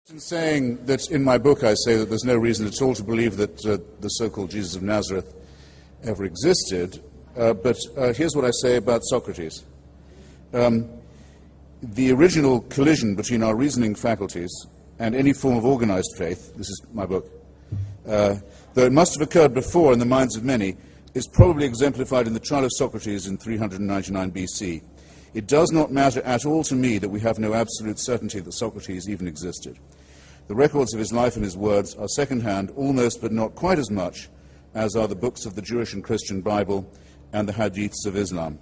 In saying that in my book I say that there's no reason at all to believe that the so-called Jesus of Nazareth ever existed, but here's what I say about Socrates. The original collision between our reasoning faculties and any form of organized faith, this is my book, though it must have occurred before in the minds of many, is probably exemplified in the trial of Socrates in 399 BC. It does not matter at all to me that we have no absolute certainty that Socrates even existed. The records of his life and his words are second-hand, almost but not quite as much as are the books of the Jewish and Christian Bible and the hadiths of Islam.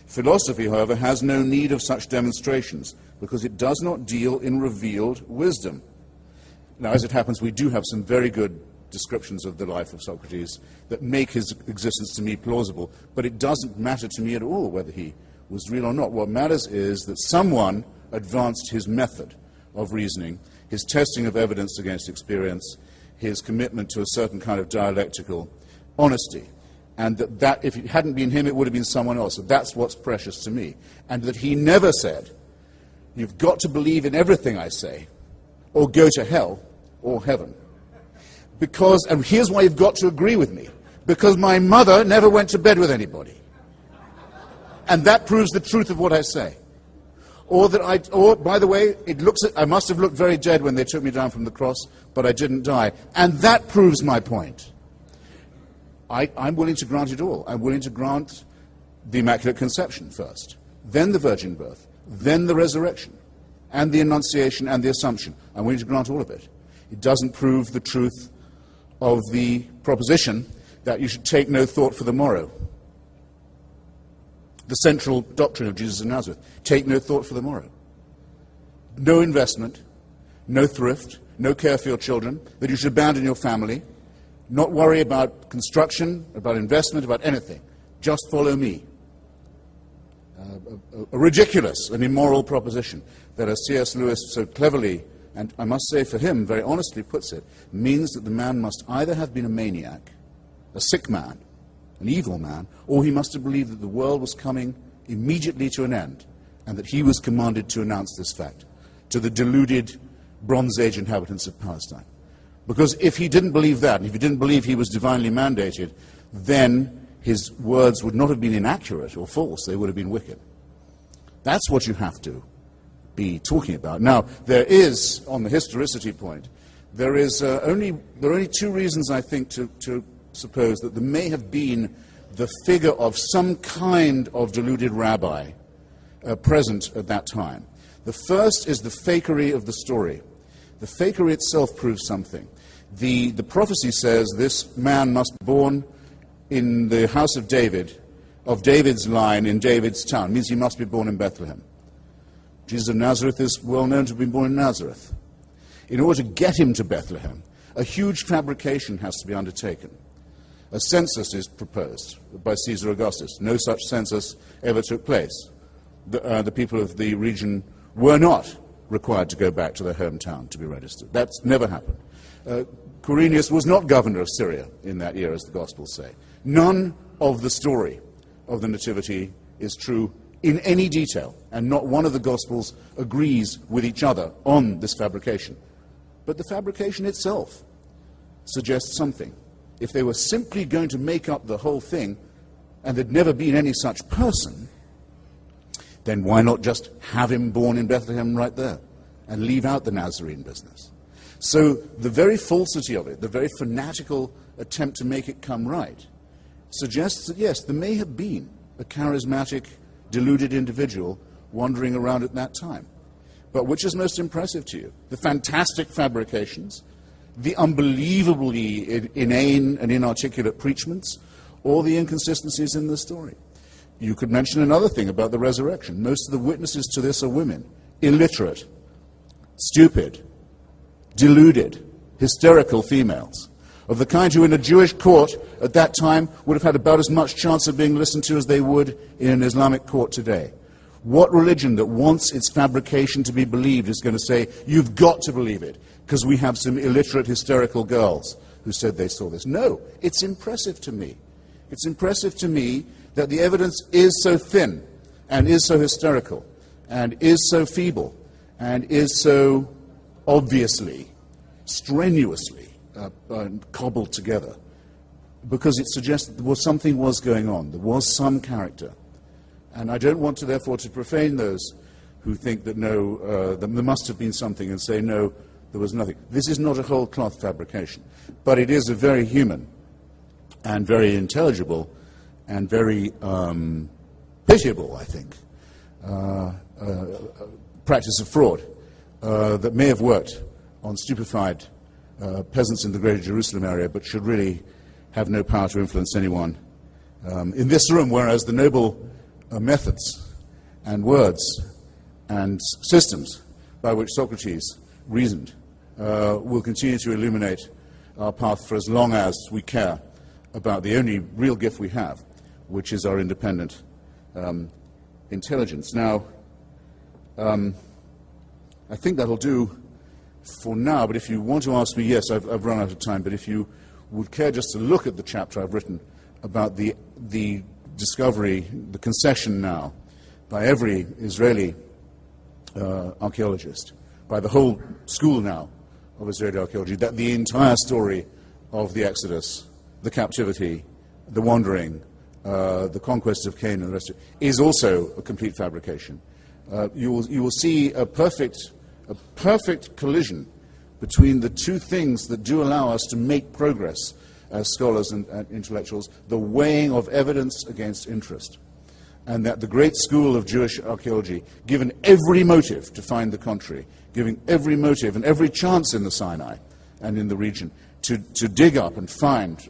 Philosophy, however, has no need of such demonstrations because it does not deal in revealed wisdom. Now, as it happens, we do have some very good descriptions of the life of Socrates that make his existence to me plausible, but it doesn't matter to me at all whether he was real or not. What matters is that someone advanced his method of reasoning, his testing of evidence against experience, his commitment to a certain kind of dialectical honesty, and that if it hadn't been him, it would have been someone else. So that's what's precious to me. And that he never said, you've got to believe in everything I say, or go to hell or heaven. Because, and here's why you've got to agree with me, because my mother never went to bed with anybody. And that proves the truth of what I say. Or by the way, I must have looked very dead when they took me down from the cross, but I didn't die. And that proves my point. I'm willing to grant it all. I'm willing to grant the Immaculate Conception first, then the virgin birth, then the resurrection, and the Annunciation and the Assumption. I'm willing to grant all of it. It doesn't prove the truth of the proposition that you should take no thought for the morrow. The central doctrine of Jesus of Nazareth, take no thought for the morrow. No investment, no thrift, no care for your children, that you should abandon your family, not worry about construction, about investment, about anything. Just follow me. A ridiculous and immoral proposition that, as C.S. Lewis so cleverly, and I must say for him, very honestly puts it, means that the man must either have been a maniac, a sick man, an evil man, or he must have believed that the world was coming immediately to an end, and that he was commanded to announce this fact to the deluded Bronze Age inhabitants of Palestine. Because if he didn't believe that, and if he didn't believe he was divinely mandated, then his words would not have been inaccurate or false, they would have been wicked. That's what you have to be talking about. Now, there is, on the historicity point, there are only two reasons, I think, to suppose that there may have been the figure of some kind of deluded rabbi present at that time. The first is the fakery of the story. The fakery itself proves something. The prophecy says this man must be born in the house of David, of David's line in David's town. It means he must be born in Bethlehem. Jesus of Nazareth is well known to have been born in Nazareth. In order to get him to Bethlehem, a huge fabrication has to be undertaken. A census is proposed by Caesar Augustus. No such census ever took place. The people of the region were not required to go back to their hometown to be registered. That's never happened. Quirinius was not governor of Syria in that year, as the Gospels say. None of the story of the Nativity is true in any detail, and not one of the Gospels agrees with each other on this fabrication. But the fabrication itself suggests something. If they were simply going to make up the whole thing, and there'd never been any such person, then why not just have him born in Bethlehem right there and leave out the Nazarene business? So the very falsity of it, the very fanatical attempt to make it come right, suggests that, yes, there may have been a charismatic, deluded individual wandering around at that time. But which is most impressive to you? The fantastic fabrications, the unbelievably inane and inarticulate preachments, or the inconsistencies in the story? You could mention another thing about the resurrection. Most of the witnesses to this are women, illiterate, stupid, deluded, hysterical females, of the kind who in a Jewish court at that time would have had about as much chance of being listened to as they would in an Islamic court today. What religion that wants its fabrication to be believed is going to say, you've got to believe it, because we have some illiterate, hysterical girls who said they saw this? No, it's impressive to me. It's impressive to me that the evidence is so thin, and is so hysterical, and is so feeble, and is so obviously, strenuously cobbled together, because it suggests that something was going on. There was some character. And I don't want to, therefore, to profane those who think that no, that there must have been something, and say, no, there was nothing. This is not a whole cloth fabrication, but it is a very human and very intelligible and very pitiable, I think, practice of fraud that may have worked on stupefied peasants in the Greater Jerusalem area, but should really have no power to influence anyone in this room, whereas the noble methods and words and systems by which Socrates reasoned will continue to illuminate our path for as long as we care about the only real gift we have, which is our independent intelligence. Now, I think that'll do for now, but if you want to ask me, yes, I've run out of time, but if you would care just to look at the chapter I've written about the discovery, the concession now, by every Israeli archaeologist, by the whole school now of Israeli archaeology, that the entire story of the Exodus, the captivity, the wandering, the conquest of Canaan, and the rest of it, is also a complete fabrication. You will see a perfect collision between the two things that do allow us to make progress as scholars and intellectuals, the weighing of evidence against interest. And that the great school of Jewish archaeology, given every motive to find the contrary, giving every motive and every chance in the Sinai and in the region to dig up and find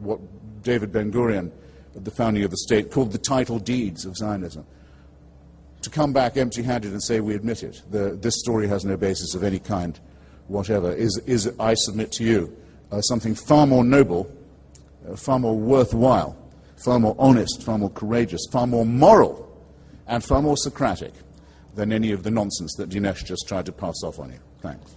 what David Ben-Gurion, at the founding of the state, called the title deeds of Zionism, to come back empty-handed and say, we admit it, this story has no basis of any kind whatever, is I submit to you, something far more noble, far more worthwhile, far more honest, far more courageous, far more moral, and far more Socratic than any of the nonsense that Dinesh just tried to pass off on you. Thanks.